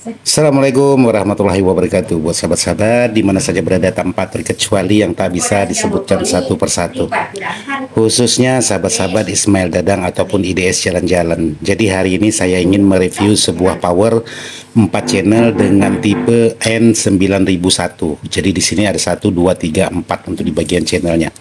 Assalamualaikum warahmatullahi wabarakatuh. Buat sahabat-sahabat di mana saja berada tanpa terkecuali yang tak bisa disebutkan satu persatu, khususnya sahabat-sabat Ismail Dadang ataupun IDS Jalan-Jalan. Jadi hari ini saya ingin mereview sebuah power 4 channel dengan tipe N9001. Jadi di sini ada 1, 2, 3, 4 untuk di bagian channelnya.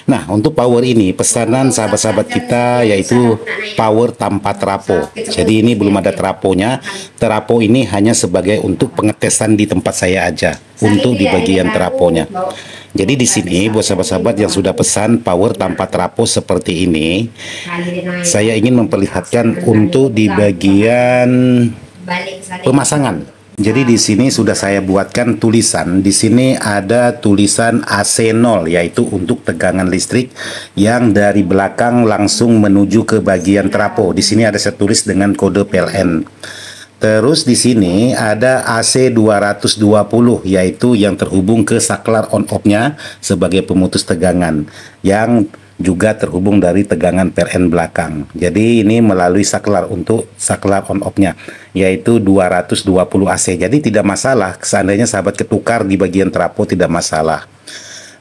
Nah, untuk power ini pesanan sahabat-sahabat kita yaitu power tanpa trapo. Jadi ini belum ada traponya. Trapo ini hanya sebagai untuk pengetesan di tempat saya aja untuk di bagian traponya. Jadi di sini buat sahabat-sahabat yang sudah pesan power tanpa trapo seperti ini, saya ingin memperlihatkan untuk di bagian pemasangan. Jadi di sini sudah saya buatkan tulisan. Di sini ada tulisan AC0 yaitu untuk tegangan listrik yang dari belakang langsung menuju ke bagian trapo. Di sini ada saya tulis dengan kode PLN. Terus di sini ada AC 220 yaitu yang terhubung ke saklar on off-nya sebagai pemutus tegangan yang juga terhubung dari tegangan PLN belakang. Jadi ini melalui saklar untuk saklar on off-nya yaitu 220 AC. Jadi tidak masalah seandainya sahabat ketukar di bagian trapo, tidak masalah.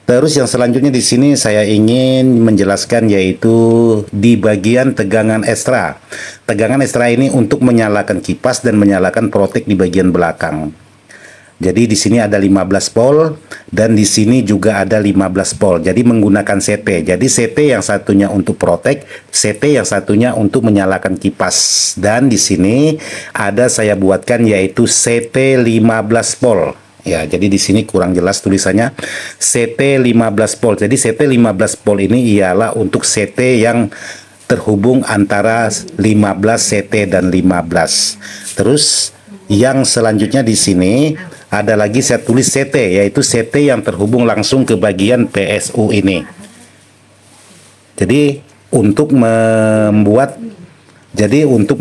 Terus yang selanjutnya di sini saya ingin menjelaskan yaitu di bagian tegangan ekstra. Tegangan ekstra ini untuk menyalakan kipas dan menyalakan protek di bagian belakang. Jadi di sini ada 15 volt dan di sini juga ada 15 volt. Jadi menggunakan CT. Jadi CT yang satunya untuk protek, CT yang satunya untuk menyalakan kipas. Dan di sini ada saya buatkan yaitu CT 15 volt. Ya, jadi di sini kurang jelas tulisannya CT 15 volt. Jadi CT 15 volt ini ialah untuk CT yang terhubung antara 15 CT dan 15. Terus yang selanjutnya di sini ada lagi saya tulis CT yaitu CT yang terhubung langsung ke bagian PSU ini. Jadi untuk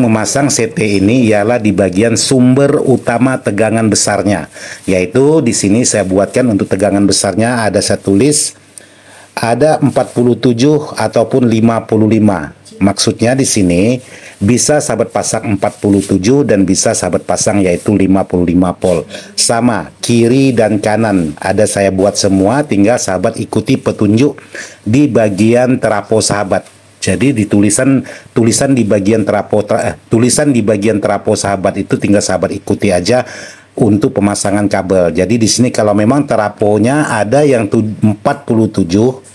memasang CT ini ialah di bagian sumber utama tegangan besarnya. Yaitu di sini saya buatkan untuk tegangan besarnya ada saya tulis ada 47 ataupun 55. Maksudnya di sini bisa sahabat pasang 47 dan bisa sahabat pasang yaitu 55 volt. Sama kiri dan kanan ada saya buat semua, tinggal sahabat ikuti petunjuk di bagian trapo sahabat. Jadi di tulisan di bagian trapo sahabat itu tinggal sahabat ikuti aja untuk pemasangan kabel. Jadi di sini kalau memang traponya ada yang 47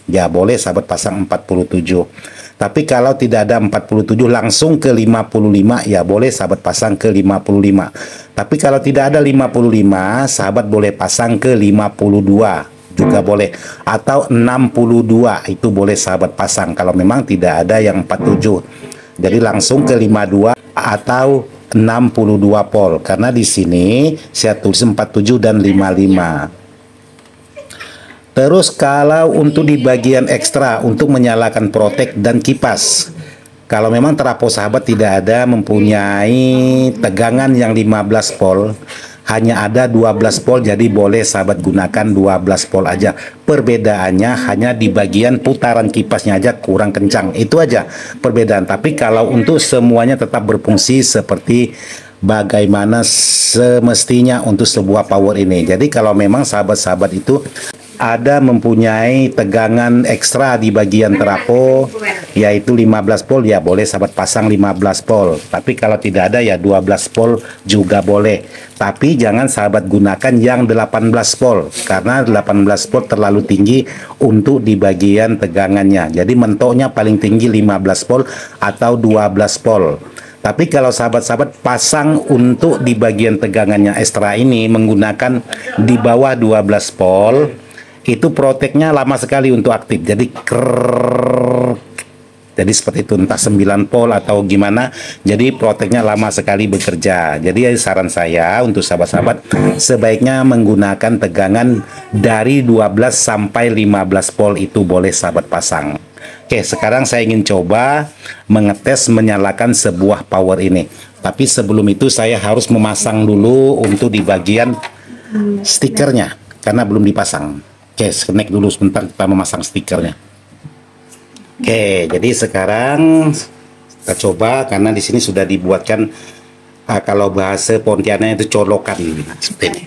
ya boleh sahabat pasang 47. Tapi kalau tidak ada 47 langsung ke 55 ya boleh sahabat pasang ke 55. Tapi kalau tidak ada 55 sahabat boleh pasang ke 52 juga boleh, atau 62 itu boleh sahabat pasang kalau memang tidak ada yang 47. Jadi langsung ke 52 atau 62 volt karena di sini saya tulis 47 dan 55. Terus kalau untuk di bagian ekstra untuk menyalakan protek dan kipas, kalau memang trapo sahabat tidak ada mempunyai tegangan yang 15 volt, hanya ada 12 volt, jadi boleh sahabat gunakan 12 volt aja. Perbedaannya hanya di bagian putaran kipasnya aja kurang kencang, itu aja perbedaan. Tapi kalau untuk semuanya tetap berfungsi seperti bagaimana semestinya untuk sebuah power ini. Jadi kalau memang sahabat-sahabat itu ada mempunyai tegangan ekstra di bagian trapo yaitu 15 volt ya boleh sahabat pasang 15 volt. Tapi kalau tidak ada ya 12 volt juga boleh. Tapi jangan sahabat gunakan yang 18 volt karena 18 volt terlalu tinggi untuk di bagian tegangannya. Jadi mentoknya paling tinggi 15 volt atau 12 volt. Tapi kalau sahabat-sahabat pasang untuk di bagian tegangannya ekstra ini menggunakan di bawah 12 volt, itu proteknya lama sekali untuk aktif. Jadi jadi seperti itu, entah 9 volt atau gimana. Jadi proteknya lama sekali bekerja. Jadi saran saya untuk sahabat-sahabat sebaiknya menggunakan tegangan dari 12 sampai 15 volt itu boleh sahabat pasang. Oke, sekarang saya ingin coba mengetes menyalakan sebuah power ini. Tapi sebelum itu saya harus memasang dulu untuk di bagian stikernya karena belum dipasang. Oke, connect dulu sebentar kita memasang stikernya. Oke, jadi sekarang kita coba karena di sini sudah dibuatkan Kalau bahasa Pontianak itu colokan seperti ini.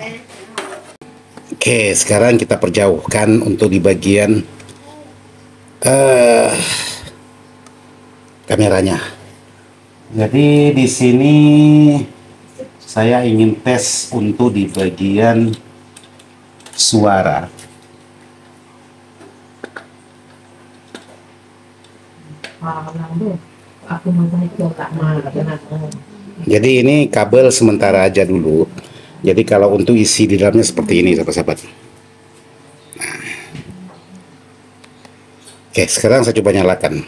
Oke, sekarang kita perjauhkan untuk di bagian kameranya. Jadi di sini saya ingin tes untuk di bagian suara. Jadi ini kabel sementara aja dulu. Jadi kalau untuk isi di dalamnya seperti ini, sahabat-sahabat. Nah. Oke, sekarang saya coba nyalakan.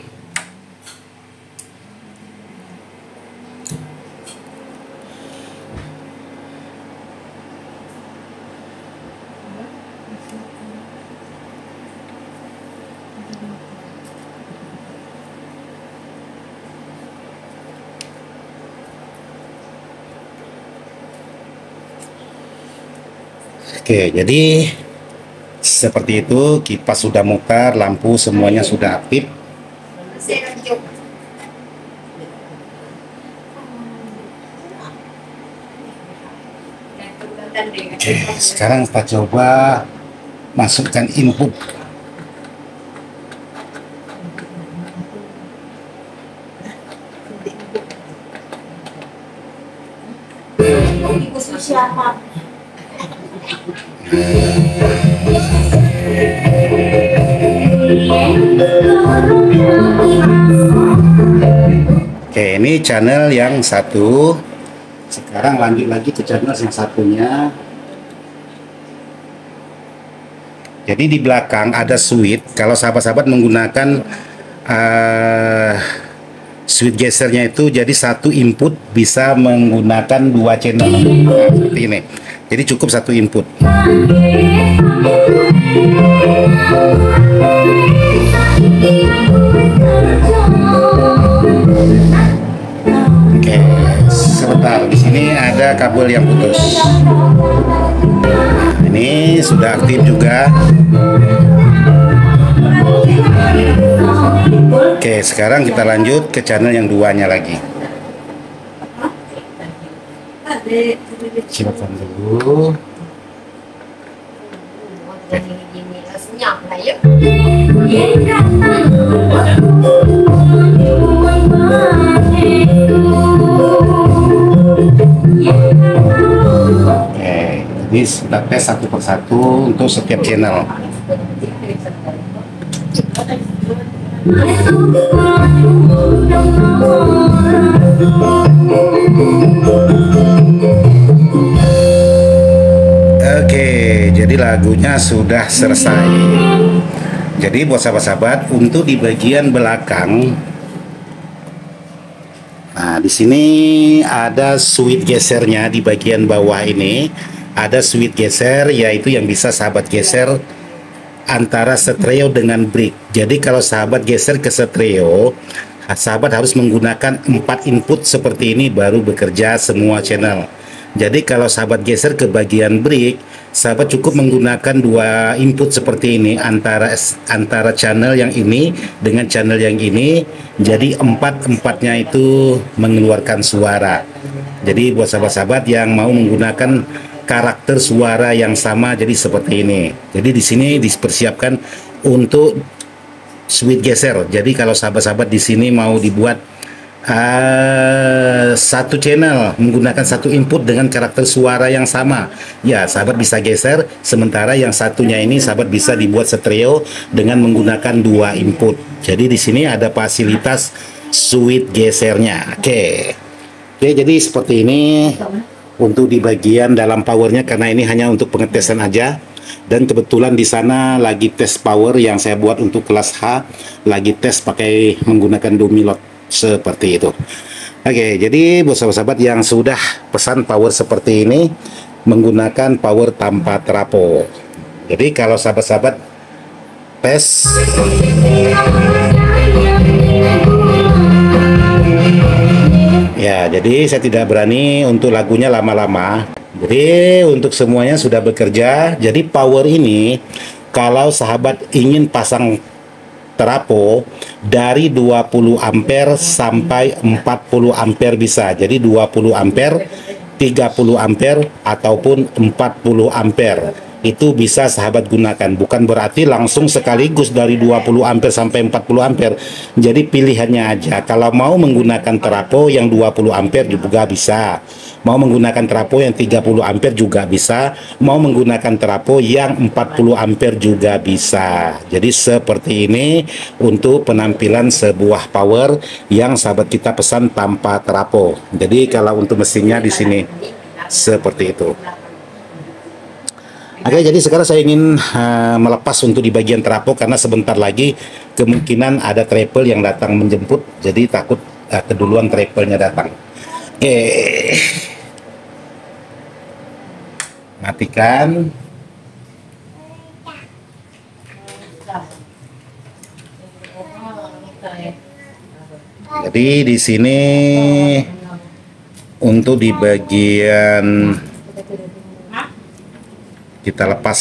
Oke, jadi seperti itu, kipas sudah mutar, lampu semuanya sudah aktif. Oke, sekarang kita coba masukkan input. Oke, ini channel yang satu. Sekarang lanjut lagi ke channel yang satunya. Jadi di belakang ada switch. Kalau sahabat-sahabat menggunakan switch gesernya itu, jadi satu input bisa menggunakan dua channel. Nah, seperti ini. Jadi cukup satu input. Oke, sebentar. Di sini ada kabel yang putus. Ini sudah aktif juga. Oke, sekarang kita lanjut ke channel yang duanya lagi. Silakan dulu. Oke, jadi sudah tes satu persatu untuk setiap channel. Oke, jadi lagunya sudah selesai. Jadi buat sahabat-sahabat, untuk di bagian belakang, nah di sini ada switch gesernya. Di bagian bawah ini ada switch geser, yaitu yang bisa sahabat geser antara stereo dengan brick. Jadi kalau sahabat geser ke stereo, sahabat harus menggunakan 4 input seperti ini baru bekerja semua channel. Jadi kalau sahabat geser ke bagian brick, sahabat cukup menggunakan 2 input seperti ini antara channel yang ini dengan channel yang ini. Jadi empatnya itu mengeluarkan suara. Jadi buat sahabat-sahabat yang mau menggunakan karakter suara yang sama, jadi seperti ini. Jadi di sini dipersiapkan untuk switch geser. Jadi kalau sahabat-sahabat di sini mau dibuat satu channel menggunakan satu input dengan karakter suara yang sama, ya sahabat bisa geser. Sementara yang satunya ini sahabat bisa dibuat stereo dengan menggunakan 2 input. Jadi di sini ada fasilitas switch gesernya. Oke, jadi seperti ini untuk di bagian dalam powernya, karena ini hanya untuk pengetesan aja. Dan kebetulan di sana lagi tes power yang saya buat untuk kelas H, lagi tes pakai menggunakan Dumilot seperti itu. Oke, jadi buat sahabat-sahabat yang sudah pesan power seperti ini menggunakan power tanpa trapo. Jadi kalau sahabat-sahabat tes, ya, jadi saya tidak berani untuk lagunya lama-lama. Jadi untuk semuanya sudah bekerja. Jadi power ini kalau sahabat ingin pasang terapo dari 20 ampere sampai 40 ampere bisa. Jadi 20 ampere, 30 ampere ataupun 40 ampere. Itu bisa sahabat gunakan, bukan berarti langsung sekaligus dari 20 ampere sampai 40 ampere. Jadi pilihannya aja. Kalau mau menggunakan terapo yang 20 ampere juga bisa, mau menggunakan terapo yang 30 ampere juga bisa, mau menggunakan terapo yang 40 ampere juga bisa. Jadi seperti ini untuk penampilan sebuah power yang sahabat kita pesan tanpa terapo. Jadi kalau untuk mesinnya di sini seperti itu. Oke, jadi sekarang saya ingin melepas untuk di bagian terapo karena sebentar lagi kemungkinan ada travel yang datang menjemput, jadi takut keduluan travelnya datang. Oke, matikan. Jadi di sini untuk di bagian kita lepas.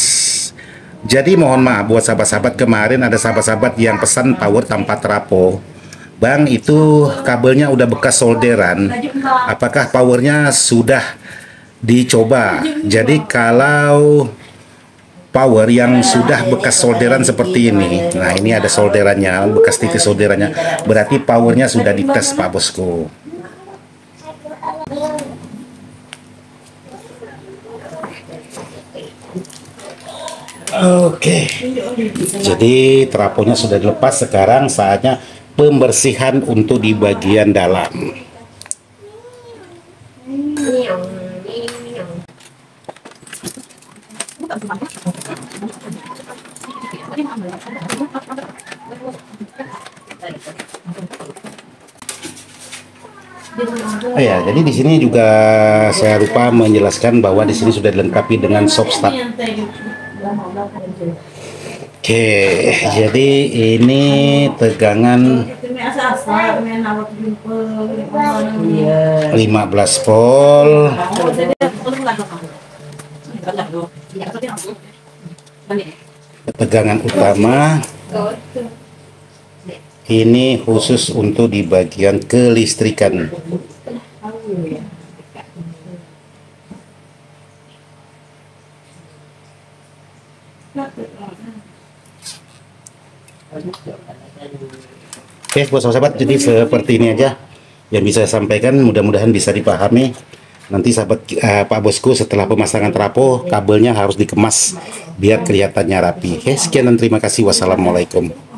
Jadi mohon maaf buat sahabat-sahabat, kemarin ada sahabat-sahabat yang pesan power tanpa terapo. Bang, itu kabelnya udah bekas solderan, apakah powernya sudah dicoba? Jadi kalau power yang sudah bekas solderan seperti ini, nah ini ada solderannya, bekas titik solderannya, berarti powernya sudah dites Pak Bosku. Oke, jadi teraponya sudah dilepas. Sekarang saatnya pembersihan untuk di bagian dalam. Oh ya, jadi di sini juga saya lupa menjelaskan bahwa di sini sudah dilengkapi dengan soft start. Oke, jadi ini tegangan 15 volt. Tegangan utama. Ini khusus untuk di bagian kelistrikan. Oke, buat sahabat, jadi seperti ini aja yang bisa saya sampaikan, mudah-mudahan bisa dipahami. Nanti sahabat Pak Bosku setelah pemasangan terapo, kabelnya harus dikemas biar kelihatannya rapi. Oke, sekian dan terima kasih. Wassalamualaikum.